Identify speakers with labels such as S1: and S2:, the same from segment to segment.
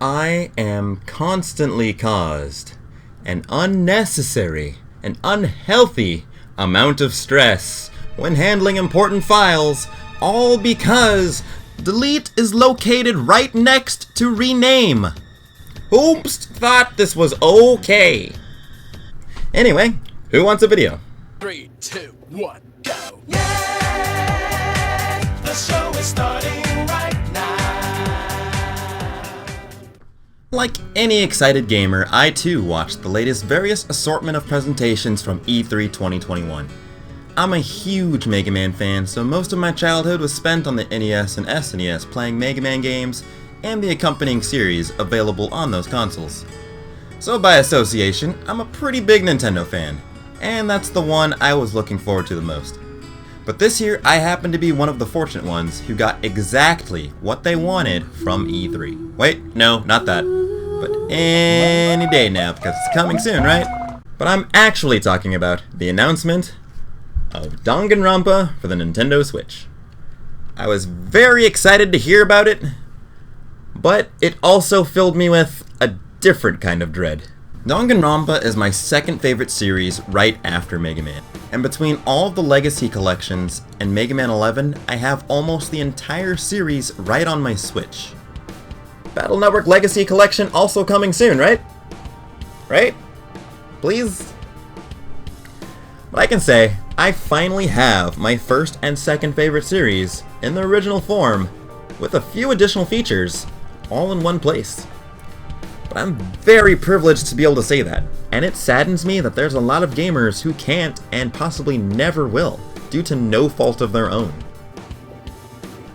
S1: I am constantly caused an unnecessary and unhealthy amount of stress when handling important files, all because delete is located right next to rename. Oops, thought this was okay. Anyway, who wants a video?
S2: 3, 2, 1, go! Yeah! The show is starting right now!
S1: Like any excited gamer, I too watched the latest various assortment of presentations from E3 2021. I'm a huge Mega Man fan, so most of my childhood was spent on the NES and SNES playing Mega Man games and the accompanying series available on those consoles. So by association, I'm a pretty big Nintendo fan, and that's the one I was looking forward to the most. But this year, I happen to be one of the fortunate ones who got exactly what they wanted from E3. Wait, no, not that. But any day now, because it's coming soon, right? But I'm actually talking about the announcement of Danganronpa for the Nintendo Switch. I was very excited to hear about it, but it also filled me with a different kind of dread. Danganronpa is my second favorite series right after Mega Man, and between all of the Legacy collections and Mega Man 11, I have almost the entire series right on my Switch. Battle Network Legacy Collection also coming soon, right? Right? Please? But I can say, I finally have my first and second favorite series in the original form, with a few additional features, all in one place. But I'm very privileged to be able to say that, and it saddens me that there's a lot of gamers who can't and possibly never will, due to no fault of their own.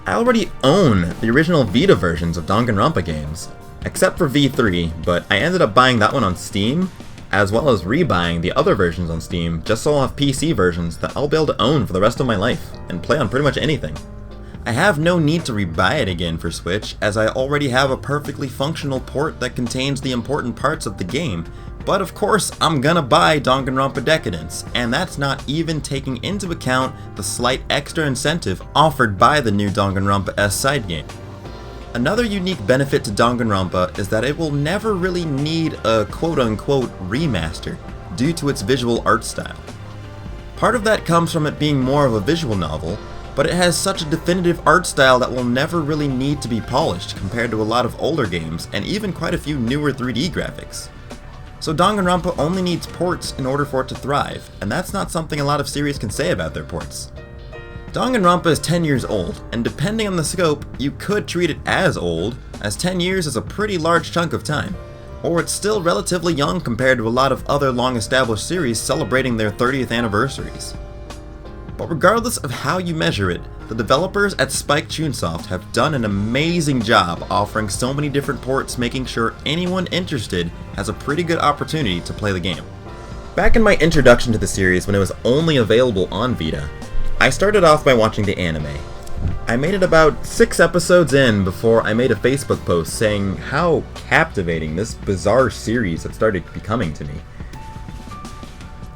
S1: I already own the original Vita versions of Danganronpa games, except for V3, but I ended up buying that one on Steam, as well as rebuying the other versions on Steam just so I'll have PC versions that I'll be able to own for the rest of my life, and play on pretty much anything. I have no need to rebuy it again for Switch, as I already have a perfectly functional port that contains the important parts of the game, but of course I'm gonna buy Danganronpa Decadence, and that's not even taking into account the slight extra incentive offered by the new Danganronpa S side game. Another unique benefit to Danganronpa is that it will never really need a quote-unquote remaster due to its visual art style. Part of that comes from it being more of a visual novel, but it has such a definitive art style that will never really need to be polished compared to a lot of older games and even quite a few newer 3D graphics. So Danganronpa only needs ports in order for it to thrive, and that's not something a lot of series can say about their ports. Danganronpa is 10 years old, and depending on the scope, you could treat it as old, as 10 years is a pretty large chunk of time, or it's still relatively young compared to a lot of other long-established series celebrating their 30th anniversaries. But regardless of how you measure it, the developers at Spike Chunsoft have done an amazing job offering so many different ports, making sure anyone interested has a pretty good opportunity to play the game. Back in my introduction to the series when it was only available on Vita, I started off by watching the anime. I made it about 6 episodes in before I made a Facebook post saying how captivating this bizarre series had started becoming to me.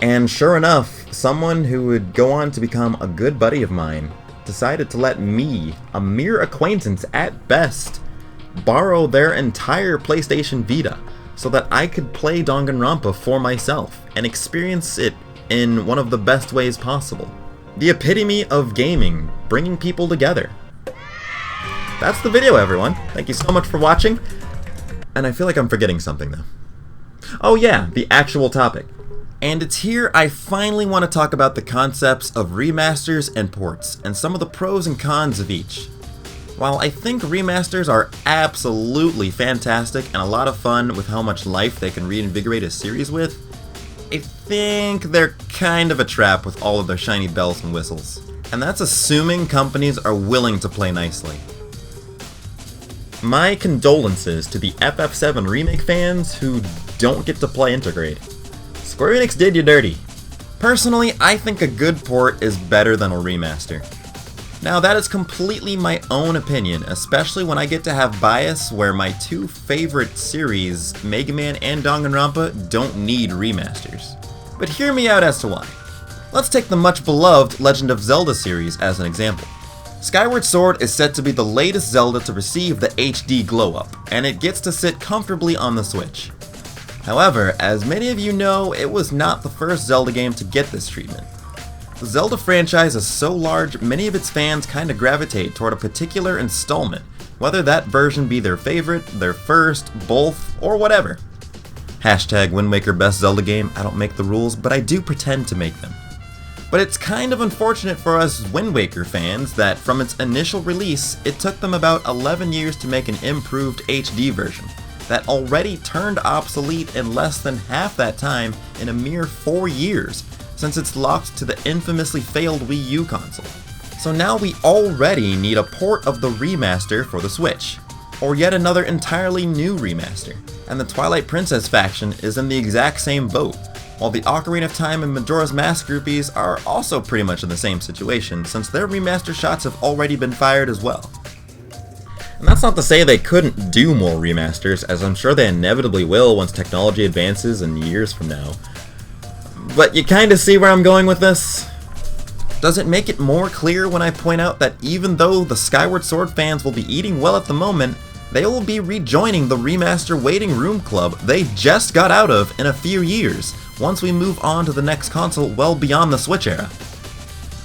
S1: And sure enough, someone who would go on to become a good buddy of mine decided to let me, a mere acquaintance at best, borrow their entire PlayStation Vita so that I could play Danganronpa for myself and experience it in one of the best ways possible. The epitome of gaming, bringing people together. That's the video, everyone. Thank you so much for watching. And I feel like I'm forgetting something, though. Oh yeah, the actual topic. And it's here I finally want to talk about the concepts of remasters and ports, and some of the pros and cons of each. While I think remasters are absolutely fantastic and a lot of fun with how much life they can reinvigorate a series with, I think they're kind of a trap with all of their shiny bells and whistles. And that's assuming companies are willing to play nicely. My condolences to the FF7 Remake fans who don't get to play Intergrade. Square Enix did you dirty. Personally, I think a good port is better than a remaster. Now that is completely my own opinion, especially when I get to have bias where my two favorite series, Mega Man and Danganronpa, don't need remasters. But hear me out as to why. Let's take the much beloved Legend of Zelda series as an example. Skyward Sword is set to be the latest Zelda to receive the HD glow-up, and it gets to sit comfortably on the Switch. However, as many of you know, it was not the first Zelda game to get this treatment. The Zelda franchise is so large, many of its fans kinda gravitate toward a particular installment, whether that version be their favorite, their first, both, or whatever. Hashtag Wind Waker best Zelda game. I don't make the rules, but I do pretend to make them. But it's kind of unfortunate for us Wind Waker fans that from its initial release, it took them about 11 years to make an improved HD version that already turned obsolete in less than half that time in a mere 4 years, since it's locked to the infamously failed Wii U console. So now we already need a port of the remaster for the Switch, or yet another entirely new remaster, and the Twilight Princess faction is in the exact same boat, while the Ocarina of Time and Majora's Mask groupies are also pretty much in the same situation, since their remaster shots have already been fired as well. And that's not to say they couldn't do more remasters, as I'm sure they inevitably will once technology advances in years from now. But you kinda see where I'm going with this? Does it make it more clear when I point out that even though the Skyward Sword fans will be eating well at the moment, they will be rejoining the remaster waiting room club they just got out of in a few years, once we move on to the next console well beyond the Switch era.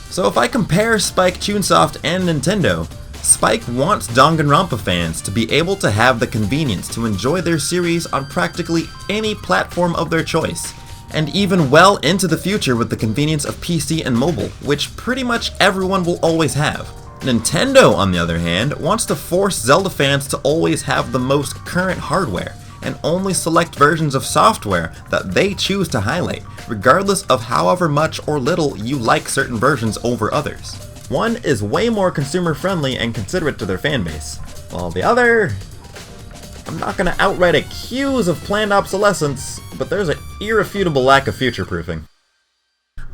S1: So if I compare Spike Chunsoft and Nintendo, Spike wants Danganronpa fans to be able to have the convenience to enjoy their series on practically any platform of their choice, and even well into the future with the convenience of PC and mobile, which pretty much everyone will always have. Nintendo, on the other hand, wants to force Zelda fans to always have the most current hardware, and only select versions of software that they choose to highlight, regardless of however much or little you like certain versions over others. One is way more consumer friendly and considerate to their fanbase, while the other, I'm not going to outright accuse of planned obsolescence, but there's an irrefutable lack of future-proofing.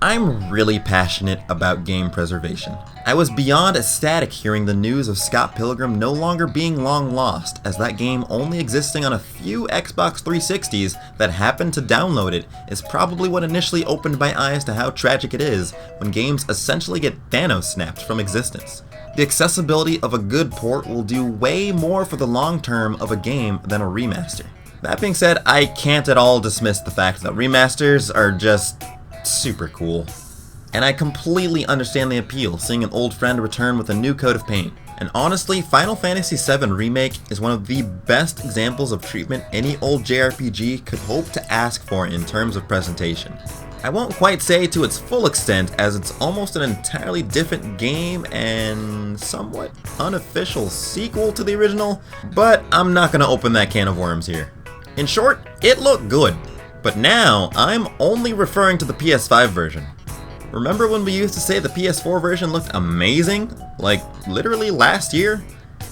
S1: I'm really passionate about game preservation. I was beyond ecstatic hearing the news of Scott Pilgrim no longer being long lost, as that game only existing on a few Xbox 360s that happened to download it is probably what initially opened my eyes to how tragic it is when games essentially get Thanos snapped from existence. The accessibility of a good port will do way more for the long term of a game than a remaster. That being said, I can't at all dismiss the fact that remasters are just super cool. And I completely understand the appeal, seeing an old friend return with a new coat of paint. And honestly, Final Fantasy VII Remake is one of the best examples of treatment any old JRPG could hope to ask for in terms of presentation. I won't quite say to its full extent, as it's almost an entirely different game and somewhat unofficial sequel to the original, but I'm not going to open that can of worms here. In short, it looked good. But now, I'm only referring to the PS5 version. Remember when we used to say the PS4 version looked amazing? Like, literally last year?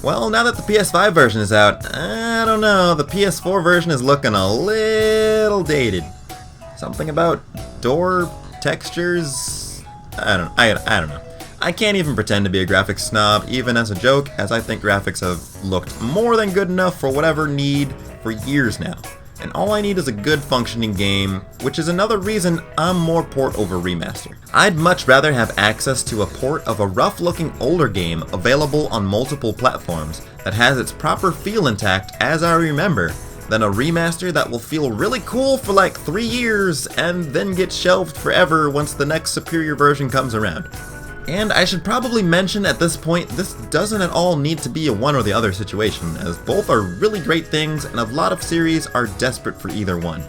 S1: Well, now that the PS5 version is out, I don't know, the PS4 version is looking a little dated. Something about door textures? I don't know. I can't even pretend to be a graphics snob, even as a joke, as I think graphics have looked more than good enough for whatever need for years now. And all I need is a good functioning game, which is another reason I'm more port over remaster. I'd much rather have access to a port of a rough looking older game available on multiple platforms that has its proper feel intact as I remember, than a remaster that will feel really cool for like 3 years and then get shelved forever once the next superior version comes around. And I should probably mention at this point, this doesn't at all need to be a one or the other situation, as both are really great things and a lot of series are desperate for either one.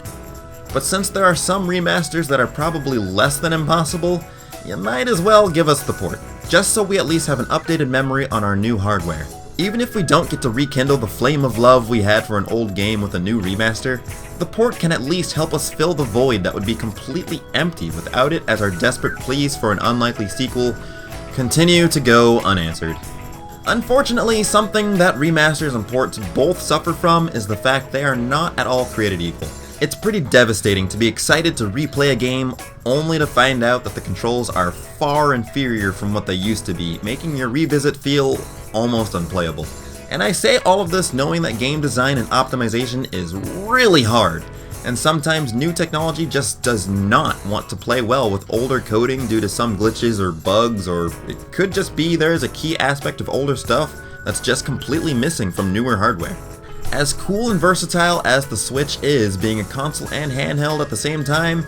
S1: But since there are some remasters that are probably less than impossible, you might as well give us the port, just so we at least have an updated memory on our new hardware. Even if we don't get to rekindle the flame of love we had for an old game with a new remaster, the port can at least help us fill the void that would be completely empty without it, as our desperate pleas for an unlikely sequel continue to go unanswered. Unfortunately, something that remasters and ports both suffer from is the fact they are not at all created equal. It's pretty devastating to be excited to replay a game only to find out that the controls are far inferior from what they used to be, making your revisit feel almost unplayable. And I say all of this knowing that game design and optimization is really hard, And sometimes new technology just does not want to play well with older coding due to some glitches or bugs, or it could just be there's a key aspect of older stuff that's just completely missing from newer hardware. As cool and versatile as the Switch is, being a console and handheld at the same time,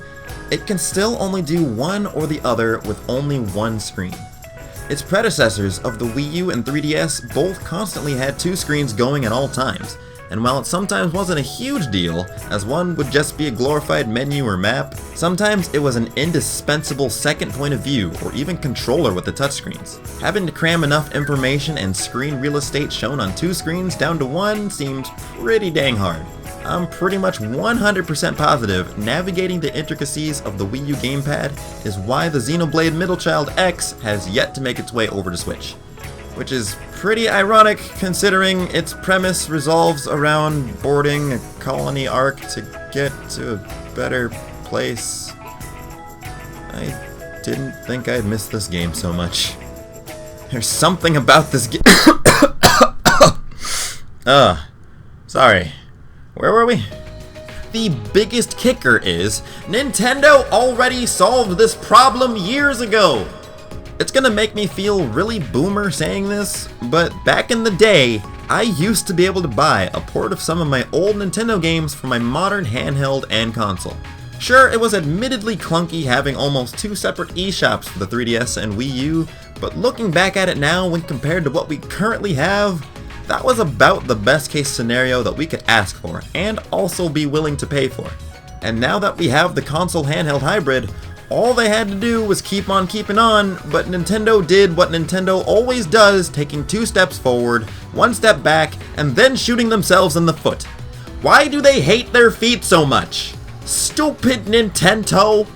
S1: it can still only do one or the other with only one screen. Its predecessors of the Wii U and 3DS both constantly had two screens going at all times, and while it sometimes wasn't a huge deal, as one would just be a glorified menu or map, sometimes it was an indispensable second point of view or even controller with the touchscreens. Having to cram enough information and screen real estate shown on two screens down to one seems pretty dang hard. I'm pretty much 100% positive navigating the intricacies of the Wii U gamepad is why the Xenoblade Middle Child X has yet to make its way over to Switch. Which is pretty ironic considering its premise revolves around boarding a colony ark to get to a better place. I didn't think I'd miss this game so much. There's something about this game. Sorry. Where were we? The biggest kicker is Nintendo already solved this problem years ago. It's gonna make me feel really boomer saying this, but back in the day, I used to be able to buy a port of some of my old Nintendo games for my modern handheld and console. Sure, it was admittedly clunky having almost two separate eShops for the 3DS and Wii U, but looking back at it now when compared to what we currently have, that was about the best case scenario that we could ask for, and also be willing to pay for. And now that we have the console handheld hybrid, all they had to do was keep on keeping on, but Nintendo did what Nintendo always does, taking two steps forward, one step back, and then shooting themselves in the foot. Why do they hate their feet so much? Stupid Nintendo!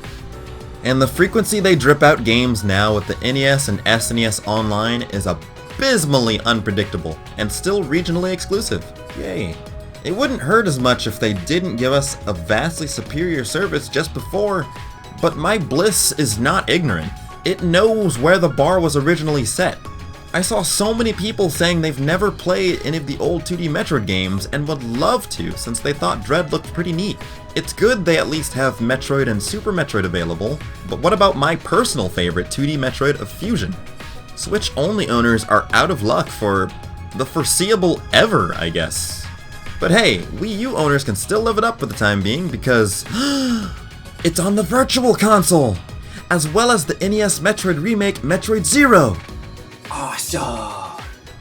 S1: And the frequency they drip out games now with the NES and SNES Online is abysmally unpredictable, and still regionally exclusive. Yay. It wouldn't hurt as much if they didn't give us a vastly superior service just before, but my bliss is not ignorant. It knows where the bar was originally set. I saw so many people saying they've never played any of the old 2D Metroid games and would love to since they thought Dread looked pretty neat. It's good they at least have Metroid and Super Metroid available, but what about my personal favorite 2D Metroid of Fusion? Switch only owners are out of luck for the foreseeable ever, I guess. But hey, Wii U owners can still live it up for the time being because it's on the Virtual Console, as well as the NES Metroid remake Metroid Zero. Awesome!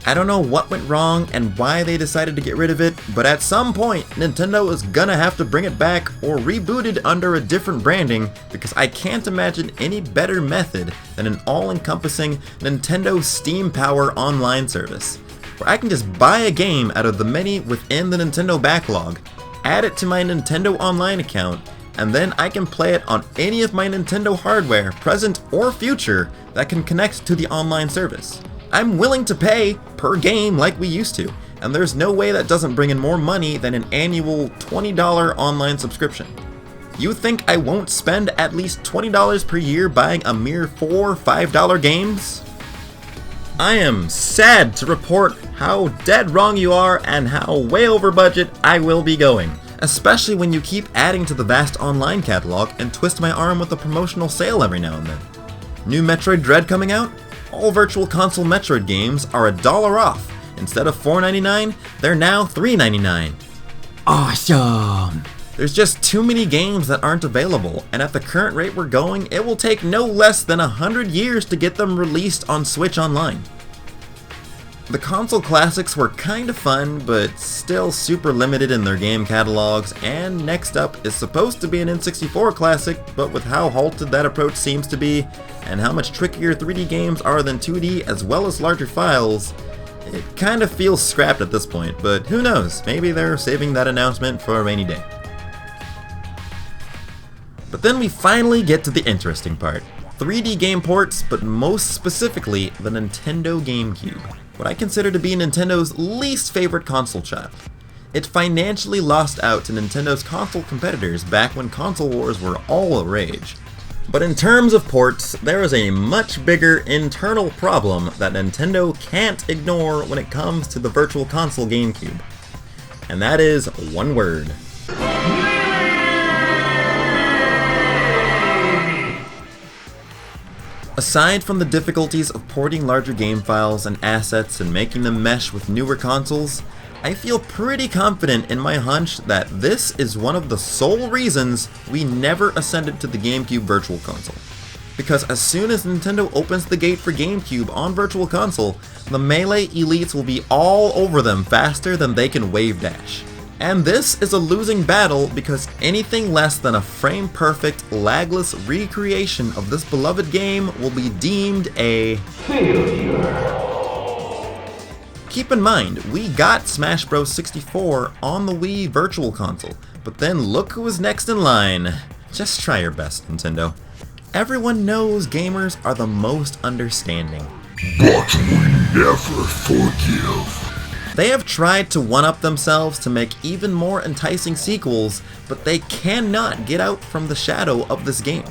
S1: I don't know what went wrong and why they decided to get rid of it, but at some point, Nintendo is gonna have to bring it back or reboot it under a different branding, because I can't imagine any better method than an all-encompassing Nintendo Steam Power online service, where I can just buy a game out of the many within the Nintendo backlog, add it to my Nintendo Online account, and then I can play it on any of my Nintendo hardware, present or future, that can connect to the online service. I'm willing to pay per game like we used to, and there's no way that doesn't bring in more money than an annual $20 online subscription. You think I won't spend at least $20 per year buying a mere $4 or $5 games? I am sad to report how dead wrong you are and how way over budget I will be going. Especially when you keep adding to the vast online catalog and twist my arm with a promotional sale every now and then. New Metroid Dread coming out? All Virtual Console Metroid games are $1 off. Instead of $4.99, they're now $3.99. Awesome! There's just too many games that aren't available, and at the current rate we're going, it will take no less than 100 years to get them released on Switch Online. The console classics were kinda fun, but still super limited in their game catalogs, and next up is supposed to be an N64 classic, but with how halted that approach seems to be, and how much trickier 3D games are than 2D as well as larger files, it kinda feels scrapped at this point, but who knows, maybe they're saving that announcement for a rainy day. But then we finally get to the interesting part. 3D game ports, but most specifically the Nintendo GameCube. What I consider to be Nintendo's least favorite console child. It financially lost out to Nintendo's console competitors back when console wars were all a rage. But in terms of ports, there is a much bigger internal problem that Nintendo can't ignore when it comes to the Virtual Console GameCube. And that is one word. Aside from the difficulties of porting larger game files and assets and making them mesh with newer consoles, I feel pretty confident in my hunch that this is one of the sole reasons we never ascended to the GameCube Virtual Console. Because as soon as Nintendo opens the gate for GameCube on Virtual Console, the Melee elites will be all over them faster than they can wave dash. And this is a losing battle because anything less than a frame-perfect, lagless recreation of this beloved game will be deemed a failure. Keep in mind, we got Smash Bros. 64 on the Wii Virtual Console, but then look who is next in line. Just try your best, Nintendo. Everyone knows gamers are the most understanding.
S3: But we never forgive.
S1: They have tried to one-up themselves to make even more enticing sequels, but they cannot get out from the shadow of this game.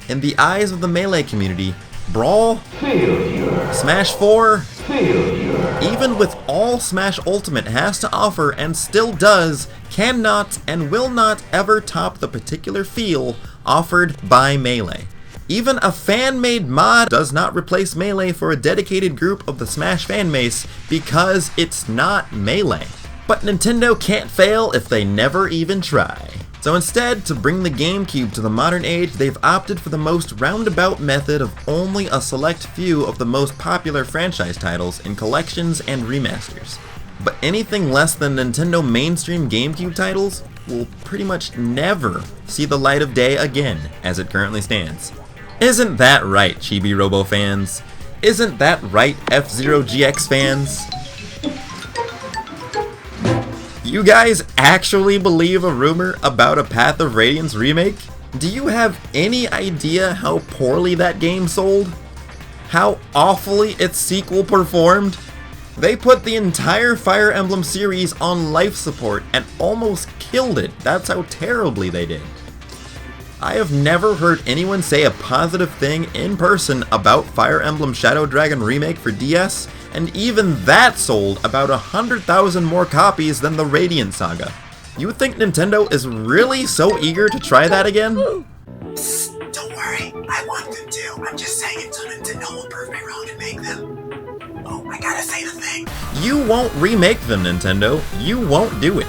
S1: In the eyes of the Melee community, Brawl, failure. Smash 4, failure. Even with all Smash Ultimate has to offer and still does, cannot and will not ever top the particular feel offered by Melee. Even a fan-made mod does not replace Melee for a dedicated group of the Smash fanbase because it's not Melee. But Nintendo can't fail if they never even try. So instead, to bring the GameCube to the modern age, they've opted for the most roundabout method of only a select few of the most popular franchise titles in collections and remasters. But anything less than Nintendo mainstream GameCube titles will pretty much never see the light of day again, as it currently stands. Isn't that right, Chibi Robo fans? Isn't that right, F-Zero GX fans? You guys actually believe a rumor about a Path of Radiance remake? Do you have any idea how poorly that game sold? How awfully its sequel performed? They put the entire Fire Emblem series on life support and almost killed it. That's how terribly they did. I have never heard anyone say a positive thing in person about Fire Emblem Shadow Dragon Remake for DS, and even that sold about 100,000 more copies than the Radiant Saga. You think Nintendo is really so eager to try that again?
S4: Psst, don't worry, I want them to. I'm just saying it so Nintendo will prove me wrong and make them. Oh, I gotta say the thing.
S1: You won't remake them, Nintendo. You won't do it.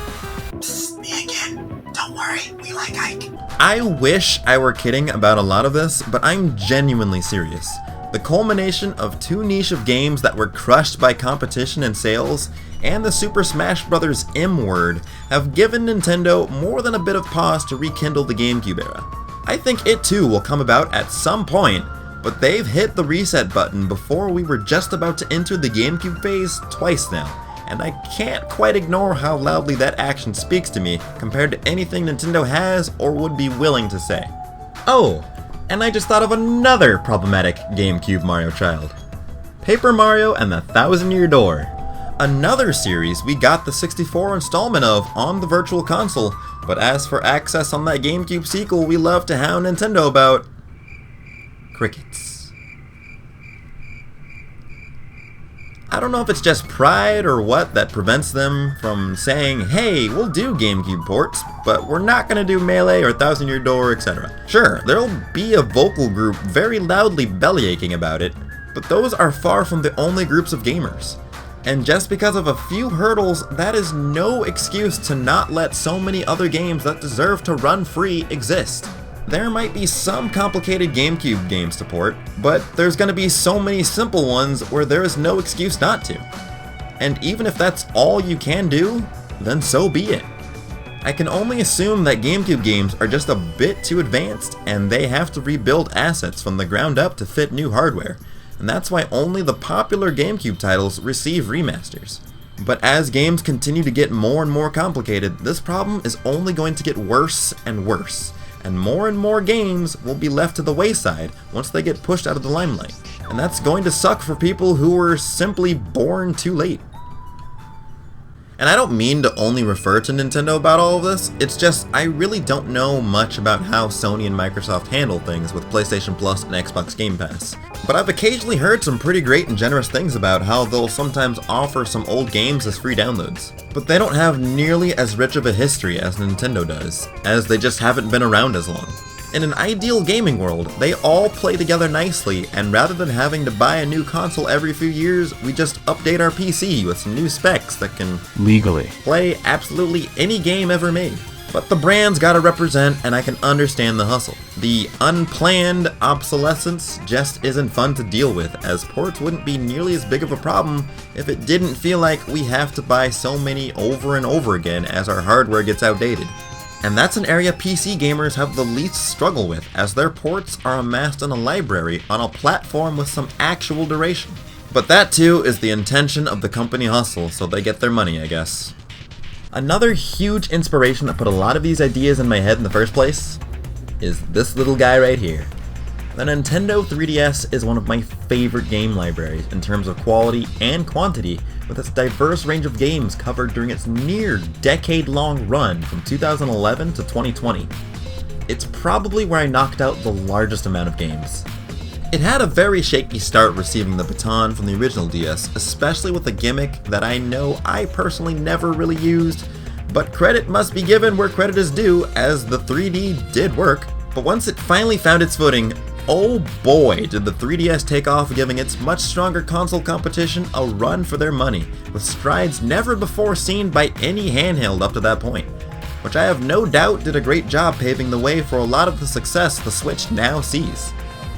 S4: Psst, me again. Don't worry, we like Ike.
S1: I wish I were kidding about a lot of this, but I'm genuinely serious. The culmination of two niche of games that were crushed by competition and sales, and the Super Smash Bros. M-word, have given Nintendo more than a bit of pause to rekindle the GameCube era. I think it too will come about at some point, but they've hit the reset button before we were just about to enter the GameCube phase twice now. And I can't quite ignore how loudly that action speaks to me compared to anything Nintendo has or would be willing to say. Oh, and I just thought of another problematic GameCube Mario child. Paper Mario and the Thousand-Year Door. Another series we got the 64 installment of on the Virtual Console, but as for access on that GameCube sequel we love to hound Nintendo about, crickets. I don't know if it's just pride or what that prevents them from saying, hey, we'll do GameCube ports, but we're not going to do Melee or Thousand Year Door, etc. Sure, there'll be a vocal group very loudly bellyaching about it, but those are far from the only groups of gamers. And just because of a few hurdles, that is no excuse to not let so many other games that deserve to run free exist. There might be some complicated GameCube games to port, but there's going to be so many simple ones where there is no excuse not to. And even if that's all you can do, then so be it. I can only assume that GameCube games are just a bit too advanced and they have to rebuild assets from the ground up to fit new hardware, and that's why only the popular GameCube titles receive remasters. But as games continue to get more and more complicated, this problem is only going to get worse and worse. And more games will be left to the wayside once they get pushed out of the limelight. And that's going to suck for people who were simply born too late. And I don't mean to only refer to Nintendo about all of this, it's just I really don't know much about how Sony and Microsoft handle things with PlayStation Plus and Xbox Game Pass. But I've occasionally heard some pretty great and generous things about how they'll sometimes offer some old games as free downloads. But they don't have nearly as rich of a history as Nintendo does, as they just haven't been around as long. in an ideal gaming world, they all play together nicely, and rather than having to buy a new console every few years, we just update our PC with some new specs that can
S5: legally
S1: play absolutely any game ever made. But the brand's gotta represent, and I can understand the hustle. The unplanned obsolescence just isn't fun to deal with, as ports wouldn't be nearly as big of a problem if it didn't feel like we have to buy so many over and over again as our hardware gets outdated. And that's an area PC gamers have the least struggle with, as their ports are amassed in a library on a platform with some actual duration. But that too is the intention of the company hustle, so they get their money, I guess. Another huge inspiration that put a lot of these ideas in my head in the first place is this little guy right here. The Nintendo 3DS is one of my favorite game libraries in terms of quality and quantity, with its diverse range of games covered during its near decade-long run from 2011 to 2020. It's probably where I knocked out the largest amount of games. It had a very shaky start receiving the baton from the original DS, especially with a gimmick that I know I personally never really used, but credit must be given where credit is due, as the 3D did work. But once it finally found its footing, oh boy did the 3DS take off, giving its much stronger console competition a run for their money, with strides never before seen by any handheld up to that point, which I have no doubt did a great job paving the way for a lot of the success the Switch now sees.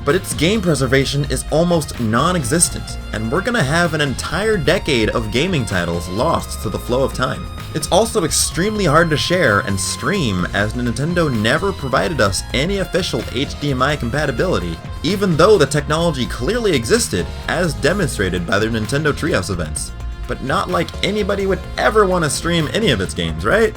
S1: But its game preservation is almost non-existent, and we're gonna have an entire decade of gaming titles lost to the flow of time. It's also extremely hard to share and stream, as Nintendo never provided us any official HDMI compatibility, even though the technology clearly existed, as demonstrated by their Nintendo Treehouse events. But not like anybody would ever want to stream any of its games, right?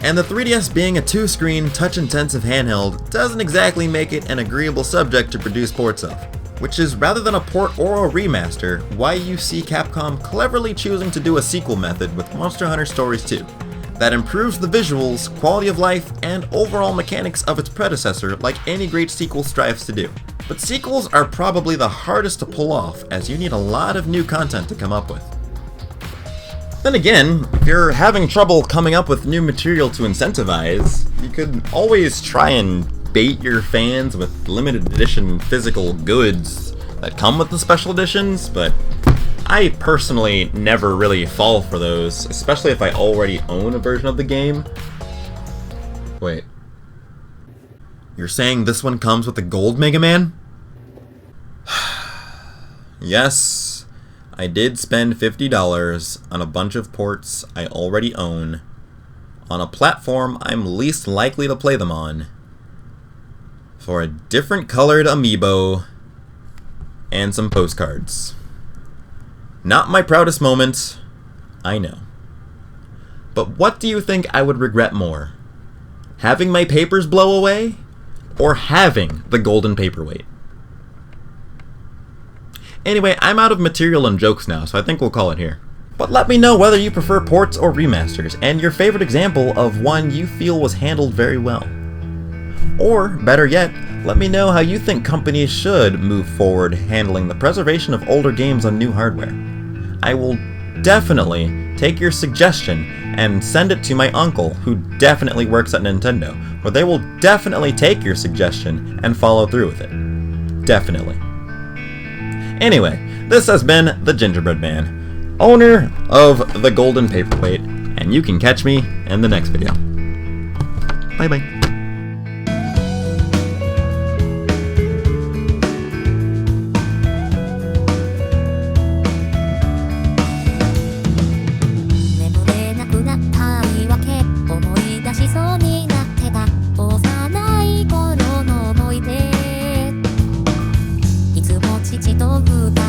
S1: And the 3DS being a two-screen, touch-intensive handheld doesn't exactly make it an agreeable subject to produce ports of. Which is, rather than a port or a remaster, why you see Capcom cleverly choosing to do a sequel method with Monster Hunter Stories 2, that improves the visuals, quality of life, and overall mechanics of its predecessor like any great sequel strives to do. But sequels are probably the hardest to pull off, as you need a lot of new content to come up with. Then again, if you're having trouble coming up with new material to incentivize, you could always try and bait your fans with limited edition physical goods that come with the special editions, but I personally never really fall for those, especially if I already own a version of the game. Wait. You're saying this one comes with the gold Mega Man? Yes. I did spend $50 on a bunch of ports I already own, on a platform I'm least likely to play them on, for a different colored amiibo, and some postcards. Not my proudest moment, I know. But what do you think I would regret more? Having my papers blow away, or having the golden paperweight? Anyway, I'm out of material and jokes now, so I think we'll call it here. But let me know whether you prefer ports or remasters, and your favorite example of one you feel was handled very well. Or, better yet, let me know how you think companies should move forward handling the preservation of older games on new hardware. I will definitely take your suggestion and send it to my uncle, who definitely works at Nintendo, where they will definitely take your suggestion and follow through with it. Definitely. Anyway, this has been the Gingerbread Man, owner of the Golden Paperweight, and you can catch me in the next video. Bye bye.
S6: 「父と二